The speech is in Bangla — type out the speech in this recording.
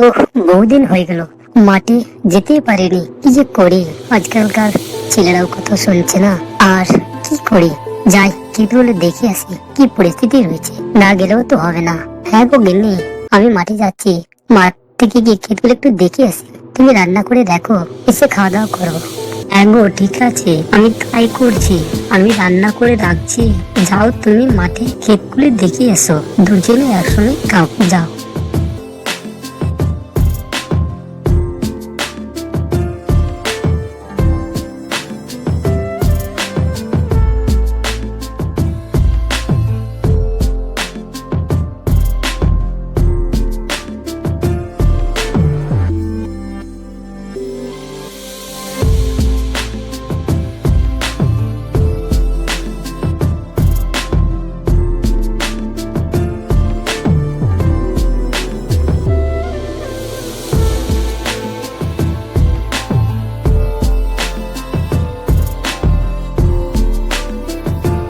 ওহ, বহুদিন হয়ে গেল মাঠে যেতেই পারিনি। কি যে করি, আজকালকার ছেলেরাও কথা শুনছে না। আর কি করি, যাই ক্ষেতগুলো দেখে আসি কি পরিস্থিতি রয়েছে, না গেলেও তো হবে না। হ্যাঁ গো গিন্নি, আমি মাঠে যাচ্ছি, মাঠ থেকে গিয়ে ক্ষেতগুলো একটু দেখে আসি। তুমি রান্না করে দেখো, এসে খাওয়া দাওয়া করো। হ্যাঁ গো, ঠিক আছে, আমি তাই করছি। আমি রান্না করে রাখছি, যাও তুমি মাঠে ক্ষেতগুলো দেখে এসো, দুজনে একসঙ্গে যাও।